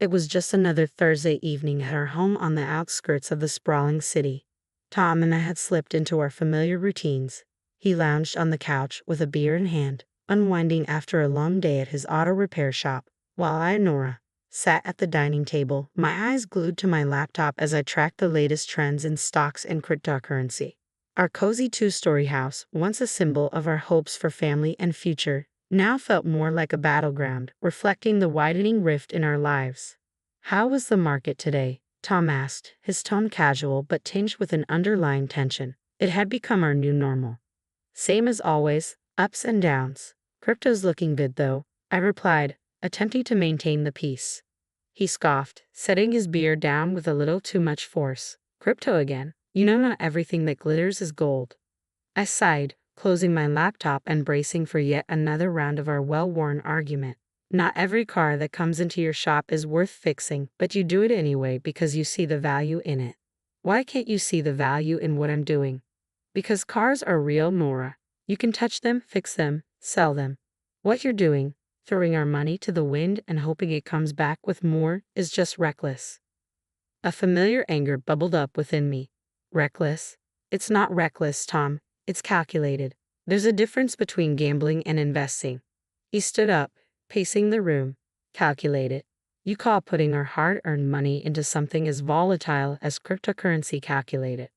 It was just another Thursday evening at our home on the outskirts of the sprawling city. Tom and I had slipped into our familiar routines. He lounged on the couch with a beer in hand, unwinding after a long day at his auto repair shop, while I and Nora sat at the dining table, my eyes glued to my laptop as I tracked the latest trends in stocks and cryptocurrency. Our cozy two-story house, once a symbol of our hopes for family and future, now felt more like a battleground, reflecting the widening rift in our lives. "How was the market today?" Tom asked, his tone casual but tinged with an underlying tension. It had become our new normal. "Same as always, ups and downs. Crypto's looking good though," I replied, attempting to maintain the peace. He scoffed, setting his beer down with a little too much force. "Crypto again? You know not everything that glitters is gold." I sighed, closing my laptop and bracing for yet another round of our well-worn argument. "Not every car that comes into your shop is worth fixing, but you do it anyway because you see the value in it." "Why can't you see the value in what I'm doing?" "Because cars are real, Nora. You can touch them, fix them, sell them. What you're doing, throwing our money to the wind and hoping it comes back with more, is just reckless." A familiar anger bubbled up within me. "Reckless? It's not reckless, Tom. It's calculated. There's a difference between gambling and investing." He stood up, pacing the room. "Calculated? You call putting our hard-earned money into something as volatile as cryptocurrency calculated?"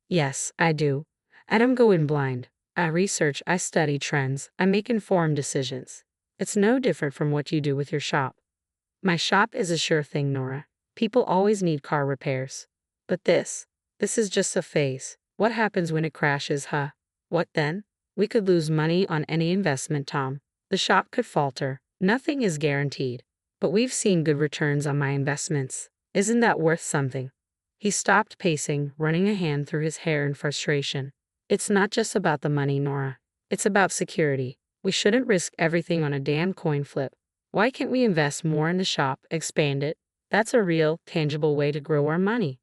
"Yes, I do. I don't go in blind. I research, I study trends, I make informed decisions. It's no different from what you do with your shop." "My shop is a sure thing, Nora. People always need car repairs. But this is just a phase. What happens when it crashes, huh? What then? We could lose money on any investment, Tom. The shop could falter. Nothing is guaranteed. But we've seen good returns on my investments. Isn't that worth something?" He stopped pacing, running a hand through his hair in frustration. "It's not just about the money, Nora. It's about security. We shouldn't risk everything on a damn coin flip. Why can't we invest more in the shop, expand it? That's a real, tangible way to grow our money."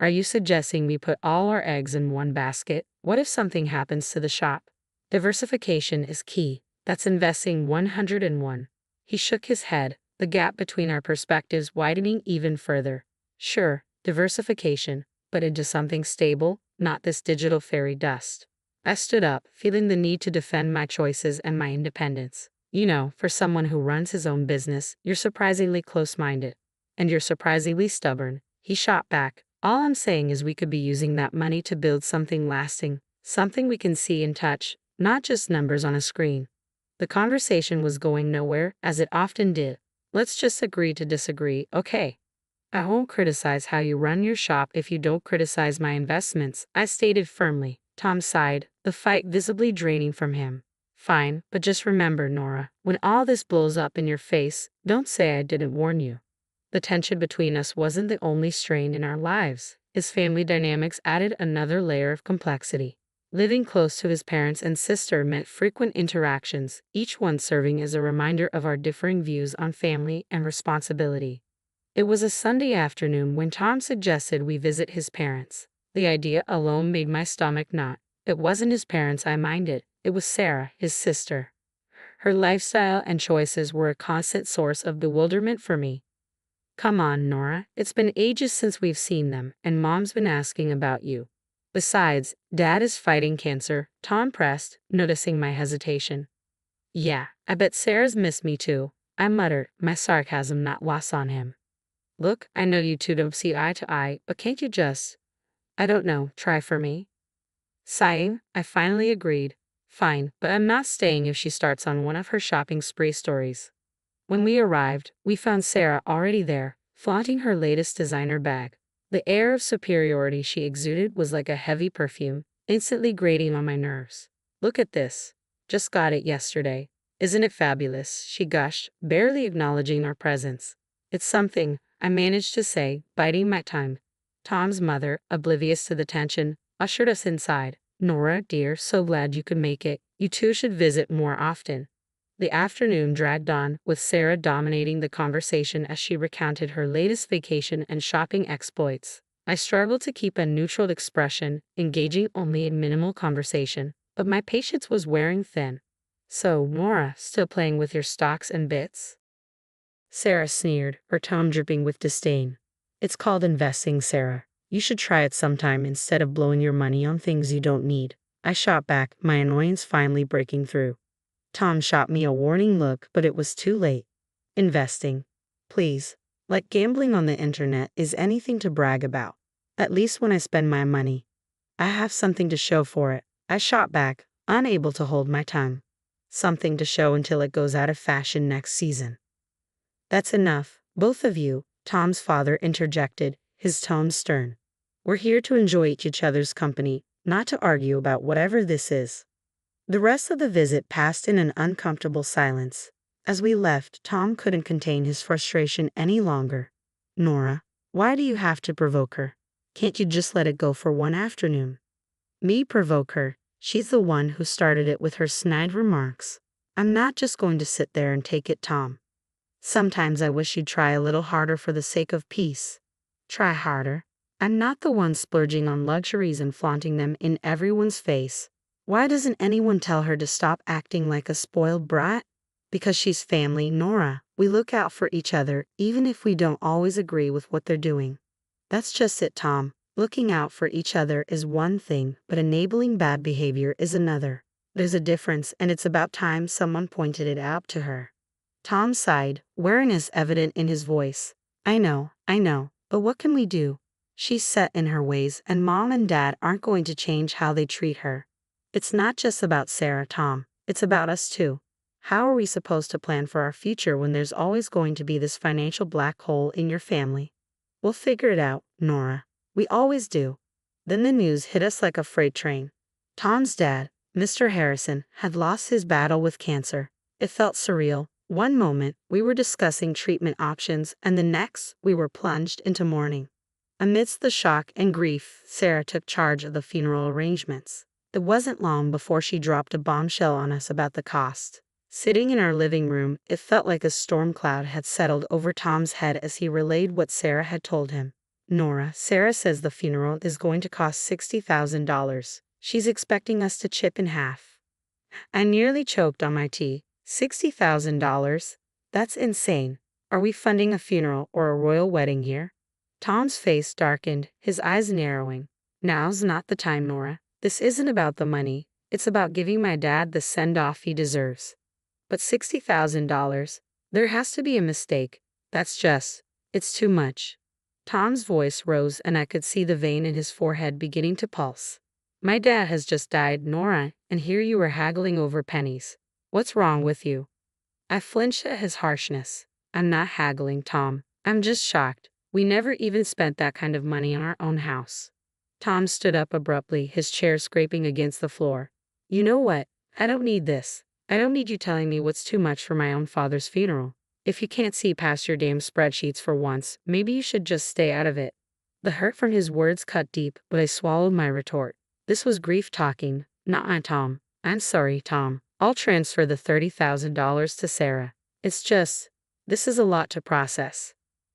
"Are you suggesting we put all our eggs in one basket? What if something happens to the shop?" "Diversification is key. That's investing 101. He shook his head, the gap between our perspectives widening even further. "Sure, diversification, but into something stable, not this digital fairy dust." I stood up, feeling the need to defend my choices and my independence. "You know, for someone who runs his own business, you're surprisingly close-minded. And you're surprisingly stubborn." He shot back. "All I'm saying is we could be using that money to build something lasting, something we can see and touch, not just numbers on a screen." The conversation was going nowhere, as it often did. "Let's just agree to disagree, okay? I won't criticize how you run your shop if you don't criticize my investments," I stated firmly. Tom sighed, the fight visibly draining from him. "Fine, but just remember, Nora, when all this blows up in your face, don't say I didn't warn you." The tension between us wasn't the only strain in our lives. His family dynamics added another layer of complexity. Living close to his parents and sister meant frequent interactions, each one serving as a reminder of our differing views on family and responsibility. It was a Sunday afternoon when Tom suggested we visit his parents. The idea alone made my stomach knot. It wasn't his parents I minded, it was Sarah, his sister. Her lifestyle and choices were a constant source of bewilderment for me. "Come on, Nora, it's been ages since we've seen them, and Mom's been asking about you. Besides, Dad is fighting cancer," Tom pressed, noticing my hesitation. "Yeah, I bet Sarah's missed me too," I muttered, my sarcasm not lost on him. "Look, I know you two don't see eye to eye, but can't you just, I don't know, try for me?" Sighing, I finally agreed. "Fine, but I'm not staying if she starts on one of her shopping spree stories." When we arrived, we found Sarah already there, flaunting her latest designer bag. The air of superiority she exuded was like a heavy perfume, instantly grating on my nerves. "Look at this. Just got it yesterday. Isn't it fabulous?" she gushed, barely acknowledging our presence. "It's something," I managed to say, biding my time. Tom's mother, oblivious to the tension, ushered us inside. "Nora, dear, so glad you could make it. You two should visit more often." The afternoon dragged on, with Sarah dominating the conversation as she recounted her latest vacation and shopping exploits. I struggled to keep a neutral expression, engaging only in minimal conversation, but my patience was wearing thin. "So, Nora, still playing with your stocks and bits?" Sarah sneered, her tone dripping with disdain. It's called investing, Sarah. You should try it sometime instead of blowing your money on things you don't need. I shot back, my annoyance finally breaking through. Tom shot me a warning look, but it was too late. Investing. Please. Like gambling on the internet is anything to brag about. At least when I spend my money, I have something to show for it. I shot back, unable to hold my tongue. Something to show until it goes out of fashion next season. That's enough, both of you, Tom's father interjected, his tone stern. We're here to enjoy each other's company, not to argue about whatever this is. The rest of the visit passed in an uncomfortable silence. As we left, Tom couldn't contain his frustration any longer. Nora, why do you have to provoke her? Can't you just let it go for one afternoon? Me provoke her? She's the one who started it with her snide remarks. I'm not just going to sit there and take it, Tom. Sometimes I wish you'd try a little harder for the sake of peace. Try harder. I'm not the one splurging on luxuries and flaunting them in everyone's face. Why doesn't anyone tell her to stop acting like a spoiled brat? Because she's family, Nora. We look out for each other, even if we don't always agree with what they're doing. That's just it, Tom. Looking out for each other is one thing, but enabling bad behavior is another. There's a difference, and it's about time someone pointed it out to her. Tom sighed, weariness evident in his voice. I know, but what can we do? She's set in her ways, and Mom and Dad aren't going to change how they treat her. It's not just about Sarah, Tom. It's about us too. How are we supposed to plan for our future when there's always going to be this financial black hole in your family? We'll figure it out, Nora. We always do. Then the news hit us like a freight train. Tom's dad, Mr. Harrison, had lost his battle with cancer. It felt surreal. One moment, we were discussing treatment options, and the next, we were plunged into mourning. Amidst the shock and grief, Sarah took charge of the funeral arrangements. It wasn't long before she dropped a bombshell on us about the cost. Sitting in our living room, it felt like a storm cloud had settled over Tom's head as he relayed what Sarah had told him. Nora, Sarah says the funeral is going to cost $60,000. She's expecting us to chip in half. I nearly choked on my tea. $60,000? That's insane. Are we funding a funeral or a royal wedding here? Tom's face darkened, his eyes narrowing. Now's not the time, Nora. This isn't about the money. It's about giving my dad the send-off he deserves. But $60,000? There has to be a mistake. It's too much. Tom's voice rose and I could see the vein in his forehead beginning to pulse. My dad has just died, Nora, and here you are haggling over pennies. What's wrong with you? I flinched at his harshness. I'm not haggling, Tom. I'm just shocked. We never even spent that kind of money on our own house. Tom stood up abruptly, his chair scraping against the floor. You know what? I don't need this. I don't need you telling me what's too much for my own father's funeral. If you can't see past your damn spreadsheets for once, maybe you should just stay out of it. The hurt from his words cut deep, but I swallowed my retort. This was grief talking, not my Tom. I'm sorry, Tom. I'll transfer the $30,000 to Sarah. This is a lot to process.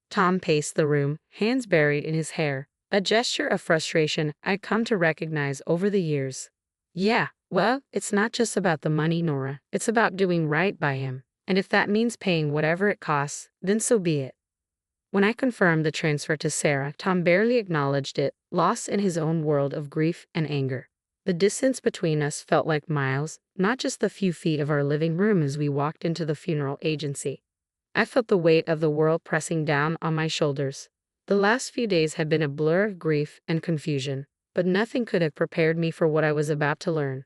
Tom paced the room, hands buried in his hair, a gesture of frustration I'd come to recognize over the years. Yeah, well, it's not just about the money, Nora. It's about doing right by him. And if that means paying whatever it costs, then so be it. When I confirmed the transfer to Sarah, Tom barely acknowledged it, lost in his own world of grief and anger. The distance between us felt like miles, not just the few feet of our living room as we walked into the funeral agency. I felt the weight of the world pressing down on my shoulders. The last few days had been a blur of grief and confusion, but nothing could have prepared me for what I was about to learn.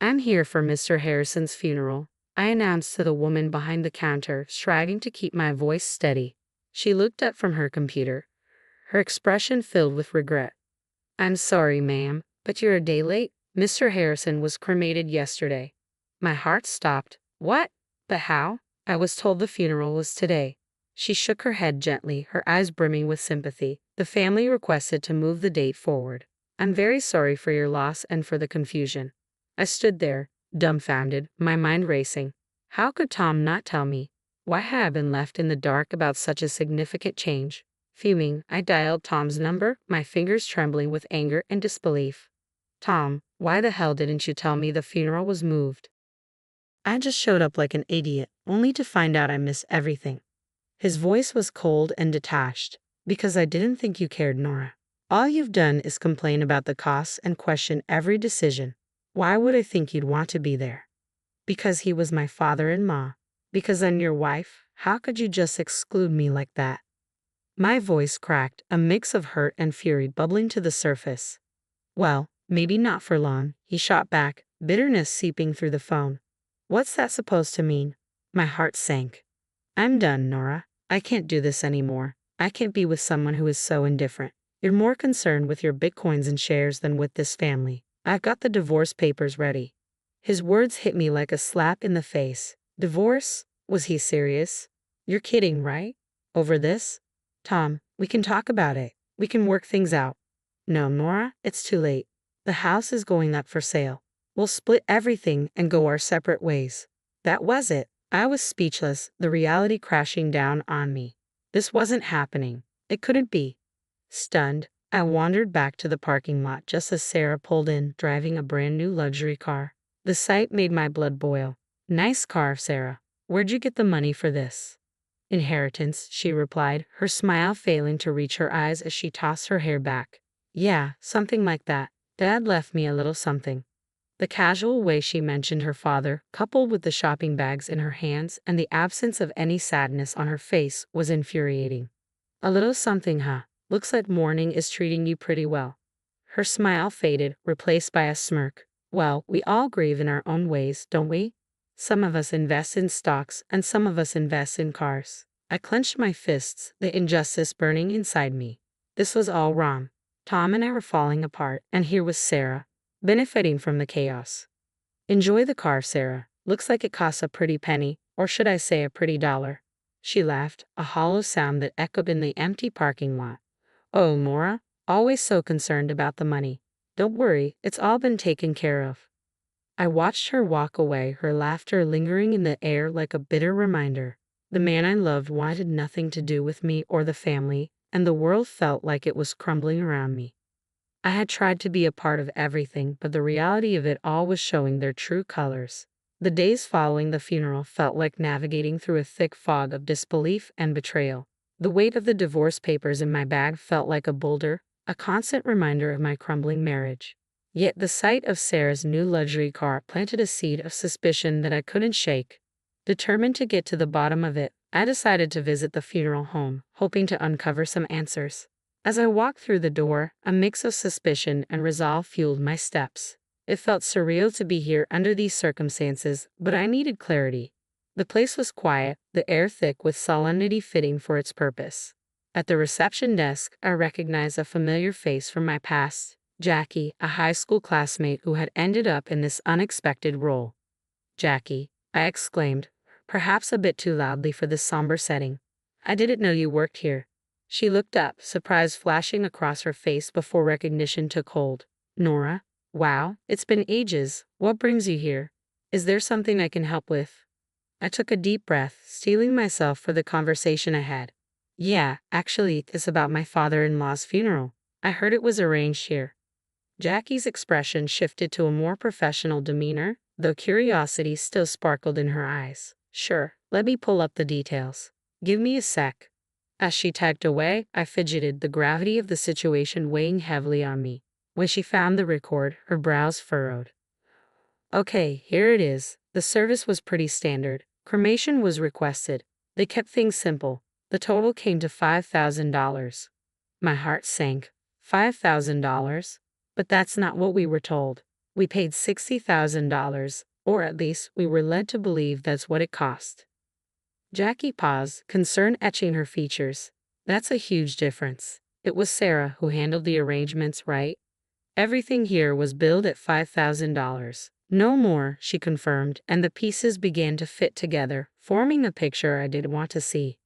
I'm here for Mr. Harrison's funeral, I announced to the woman behind the counter, striving to keep my voice steady. She looked up from her computer, her expression filled with regret. I'm sorry, ma'am, but you're a day late. Mr. Harrison was cremated yesterday. My heart stopped. What? But how? I was told the funeral was today. She shook her head gently, her eyes brimming with sympathy. The family requested to move the date forward. I'm very sorry for your loss and for the confusion. I stood there, dumbfounded, my mind racing. How could Tom not tell me? Why had I been left in the dark about such a significant change? Fuming, I dialed Tom's number, my fingers trembling with anger and disbelief. Tom, why the hell didn't you tell me the funeral was moved? I just showed up like an idiot, only to find out I missed everything. His voice was cold and detached. Because I didn't think you cared, Nora. All you've done is complain about the costs and question every decision. Why would I think you'd want to be there? Because he was my father-in-law. Because I'm your wife. How could you just exclude me like that? My voice cracked, a mix of hurt and fury bubbling to the surface. Well, maybe not for long, he shot back, bitterness seeping through the phone. What's that supposed to mean? My heart sank. I'm done, Nora. I can't do this anymore. I can't be with someone who is so indifferent. You're more concerned with your bitcoins and shares than with this family. I've got the divorce papers ready. His words hit me like a slap in the face. Divorce? Was he serious? You're kidding, right? Over this? Tom, we can talk about it. We can work things out. No, Nora, it's too late. The house is going up for sale. We'll split everything and go our separate ways. That was it. I was speechless, the reality crashing down on me. This wasn't happening. It couldn't be. Stunned, I wandered back to the parking lot just as Sarah pulled in, driving a brand new luxury car. The sight made my blood boil. Nice car, Sarah. Where'd you get the money for this? Inheritance, she replied, her smile failing to reach her eyes as she tossed her hair back. Yeah, something like that. Dad left me a little something. The casual way she mentioned her father, coupled with the shopping bags in her hands and the absence of any sadness on her face, was infuriating. A little something, huh? Looks like mourning is treating you pretty well. Her smile faded, replaced by a smirk. Well, we all grieve in our own ways, don't we? Some of us invest in stocks, and some of us invest in cars. I clenched my fists, the injustice burning inside me. This was all wrong. Tom and I were falling apart, and here was Sarah, benefiting from the chaos. Enjoy the car, Sarah. Looks like it costs a pretty penny, or should I say a pretty dollar. She laughed, a hollow sound that echoed in the empty parking lot. Oh, Nora, always so concerned about the money. Don't worry, it's all been taken care of. I watched her walk away, her laughter lingering in the air like a bitter reminder. The man I loved wanted nothing to do with me or the family, and the world felt like it was crumbling around me. I had tried to be a part of everything, but the reality of it all was showing their true colors. The days following the funeral felt like navigating through a thick fog of disbelief and betrayal. The weight of the divorce papers in my bag felt like a boulder, a constant reminder of my crumbling marriage. Yet the sight of Sarah's new luxury car planted a seed of suspicion that I couldn't shake. Determined to get to the bottom of it, I decided to visit the funeral home, hoping to uncover some answers. As I walked through the door, a mix of suspicion and resolve fueled my steps. It felt surreal to be here under these circumstances, but I needed clarity. The place was quiet, the air thick with solemnity fitting for its purpose. At the reception desk, I recognized a familiar face from my past, Jackie, a high school classmate who had ended up in this unexpected role. Jackie, I exclaimed, perhaps a bit too loudly for this somber setting. I didn't know you worked here. She looked up, surprise flashing across her face before recognition took hold. Nora? Wow, it's been ages. What brings you here? Is there something I can help with? I took a deep breath, steeling myself for the conversation ahead. Yeah, actually, it's about my father-in-law's funeral. I heard it was arranged here. Jackie's expression shifted to a more professional demeanor, though curiosity still sparkled in her eyes. Sure, let me pull up the details. Give me a sec. As she typed away, I fidgeted, the gravity of the situation weighing heavily on me. When she found the record, her brows furrowed. Okay, here it is. The service was pretty standard. Cremation was requested. They kept things simple. The total came to $5,000. My heart sank. $5,000? But that's not what we were told. We paid $60,000, or at least we were led to believe that's what it cost. Jackie paused, concern etching her features. That's a huge difference. It was Sarah who handled the arrangements, right? Everything here was billed at $5,000. No more, she confirmed, and the pieces began to fit together, forming a picture I didn't want to see.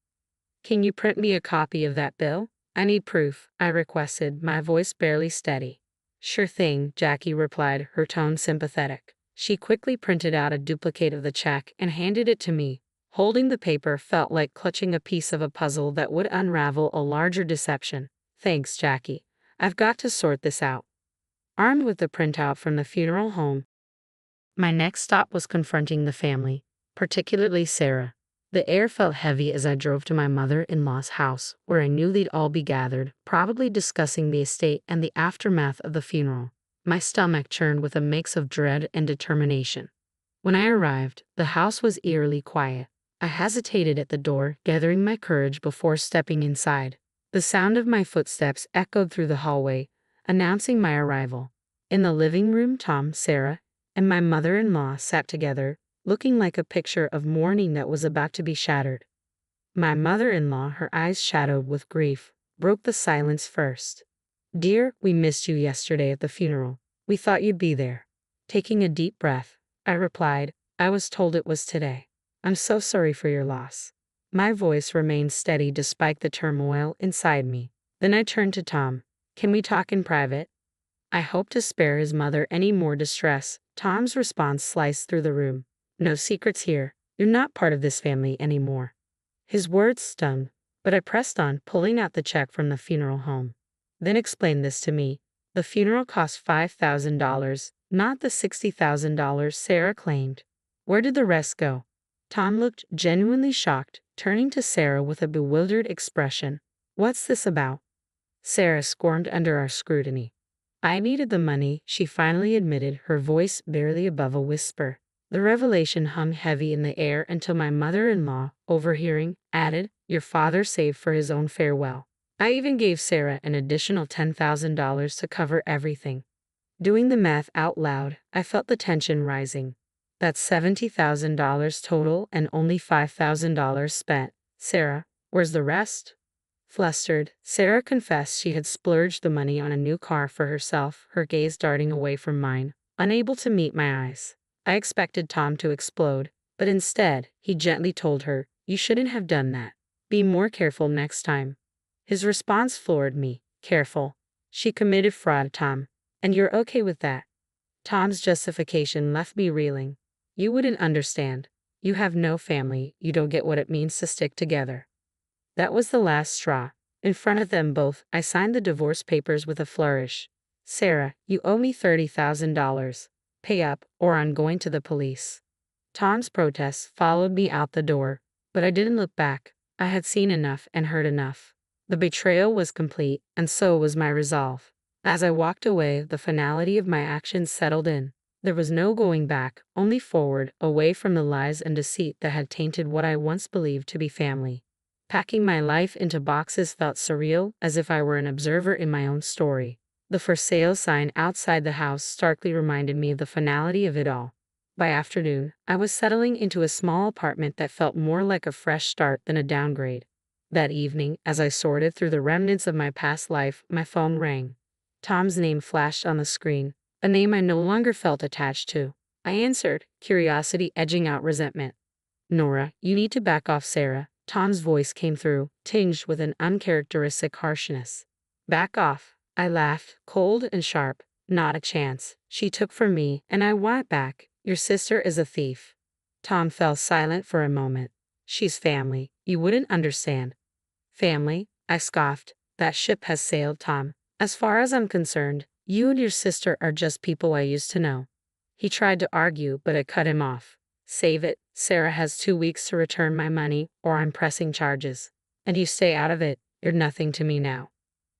Can you print me a copy of that bill? I need proof, I requested, my voice barely steady. Sure thing, Jackie replied, her tone sympathetic. She quickly printed out a duplicate of the check and handed it to me. Holding the paper felt like clutching a piece of a puzzle that would unravel a larger deception. Thanks, Jackie. I've got to sort this out. Armed with the printout from the funeral home, my next stop was confronting the family, particularly Sarah. The air felt heavy as I drove to my mother-in-law's house, where I knew they'd all be gathered, probably discussing the estate and the aftermath of the funeral. My stomach churned with a mix of dread and determination. When I arrived, the house was eerily quiet. I hesitated at the door, gathering my courage before stepping inside. The sound of my footsteps echoed through the hallway, announcing my arrival. In the living room, Tom, Sarah, and my mother-in-law sat together, looking like a picture of mourning that was about to be shattered. My mother-in-law, her eyes shadowed with grief, broke the silence first. "Dear, we missed you yesterday at the funeral. We thought you'd be there." Taking a deep breath, I replied, "I was told it was today. I'm so sorry for your loss." My voice remained steady despite the turmoil inside me. Then I turned to Tom. "Can we talk in private?" I hoped to spare his mother any more distress. Tom's response sliced through the room. "No secrets here. You're not part of this family anymore." His words stung, but I pressed on, pulling out the check from the funeral home. "Then explain this to me. The funeral cost $5,000, not the $60,000 Sarah claimed. Where did the rest go?" Tom looked genuinely shocked, turning to Sarah with a bewildered expression. "What's this about?" Sarah squirmed under our scrutiny. "I needed the money," she finally admitted, her voice barely above a whisper. The revelation hung heavy in the air until my mother-in-law, overhearing, added, "Your father saved for his own farewell. I even gave Sarah an additional $10,000 to cover everything." Doing the math out loud, I felt the tension rising. That's $70,000 total and only $5,000 spent. "Sarah, where's the rest?" Flustered, Sarah confessed she had splurged the money on a new car for herself, her gaze darting away from mine, unable to meet my eyes. I expected Tom to explode, but instead, he gently told her, "You shouldn't have done that. Be more careful next time." His response floored me. "Careful? She committed fraud, Tom. And you're okay with that?" Tom's justification left me reeling. "You wouldn't understand. You have no family. You don't get what it means to stick together." That was the last straw. In front of them both, I signed the divorce papers with a flourish. "Sarah, you owe me $30,000. Pay up, or I'm going to the police." Tom's protests followed me out the door, but I didn't look back. I had seen enough and heard enough. The betrayal was complete, and so was my resolve. As I walked away, the finality of my actions settled in. There was no going back, only forward, away from the lies and deceit that had tainted what I once believed to be family. Packing my life into boxes felt surreal, as if I were an observer in my own story. The for sale sign outside the house starkly reminded me of the finality of it all. By afternoon, I was settling into a small apartment that felt more like a fresh start than a downgrade. That evening, as I sorted through the remnants of my past life, my phone rang. Tom's name flashed on the screen, a name I no longer felt attached to. I answered, curiosity edging out resentment. "Nora, you need to back off, Sarah." Tom's voice came through, tinged with an uncharacteristic harshness. "Back off." I laughed, cold and sharp. "Not a chance. She took from me, and I want it back. Your sister is a thief." Tom fell silent for a moment. "She's family. You wouldn't understand." "Family?" I scoffed. "That ship has sailed, Tom. As far as I'm concerned, you and your sister are just people I used to know." He tried to argue, but I cut him off. "Save it. Sarah has 2 weeks to return my money, or I'm pressing charges. And you stay out of it. You're nothing to me now."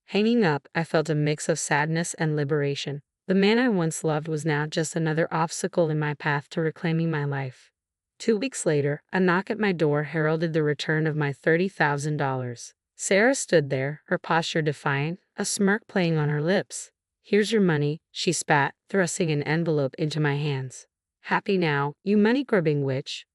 Hanging up, I felt a mix of sadness and liberation. The man I once loved was now just another obstacle in my path to reclaiming my life. 2 weeks later, a knock at my door heralded the return of my $30,000. Sarah stood there, her posture defiant, a smirk playing on her lips. "Here's your money," she spat, thrusting an envelope into my hands. "Happy now, you money-grubbing witch?"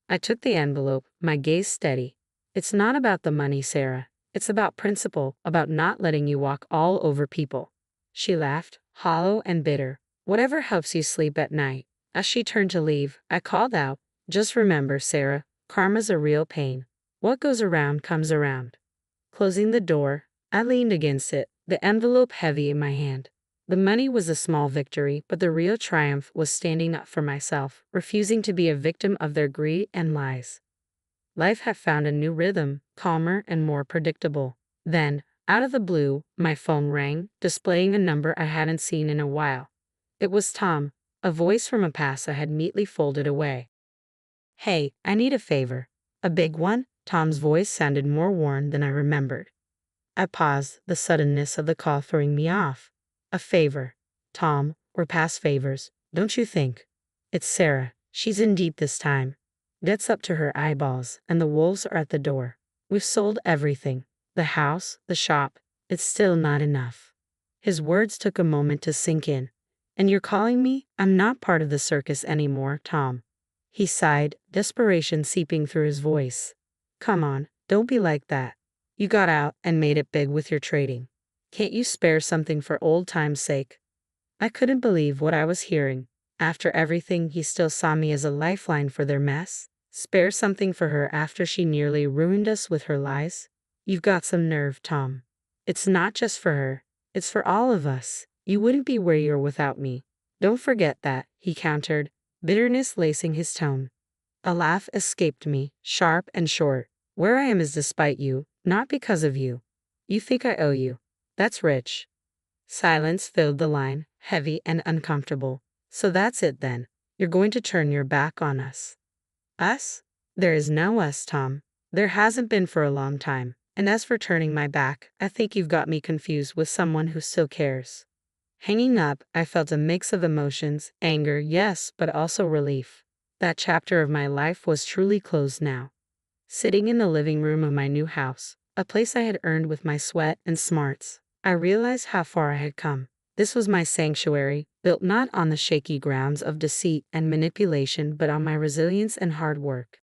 I took the envelope, my gaze steady. "It's not about the money, Sarah. It's about principle, about not letting you walk all over people." She laughed, hollow and bitter. "Whatever helps you sleep at night." As she turned to leave, I called out, "Just remember, Sarah, karma's a real pain. What goes around comes around." Closing the door, I leaned against it, the envelope heavy in my hand. The money was a small victory, but the real triumph was standing up for myself, refusing to be a victim of their greed and lies. Life had found a new rhythm, calmer and more predictable. Then, out of the blue, my phone rang, displaying a number I hadn't seen in a while. It was Tom, a voice from a past I had neatly folded away. "Hey, I need a favor." A big one? Tom's voice sounded more worn than I remembered. I paused, the suddenness of the call throwing me off. A favor. Tom, we're past favors, don't you think? It's Sarah. She's in deep this time. Debt's up to her eyeballs, and the wolves are at the door. We've sold everything. The house, the shop. It's still not enough. His words took a moment to sink in. And you're calling me? I'm not part of the circus anymore, Tom. He sighed, desperation seeping through his voice. Come on, don't be like that. You got out and made it big with your trading. Can't you spare something for old time's sake? I couldn't believe what I was hearing. After everything, he still saw me as a lifeline for their mess. Spare something for her after she nearly ruined us with her lies? You've got some nerve, Tom. It's not just for her. It's for all of us. You wouldn't be where you're without me. Don't forget that, he countered, bitterness lacing his tone. A laugh escaped me, sharp and short. Where I am is despite you, not because of you. You think I owe you. That's rich. Silence filled the line, heavy and uncomfortable. So that's it then. You're going to turn your back on us. Us? There is no us, Tom. There hasn't been for a long time. And as for turning my back, I think you've got me confused with someone who still cares. Hanging up, I felt a mix of emotions, anger, yes, but also relief. That chapter of my life was truly closed now. Sitting in the living room of my new house, a place I had earned with my sweat and smarts, I realized how far I had come. This was my sanctuary, built not on the shaky grounds of deceit and manipulation but on my resilience and hard work.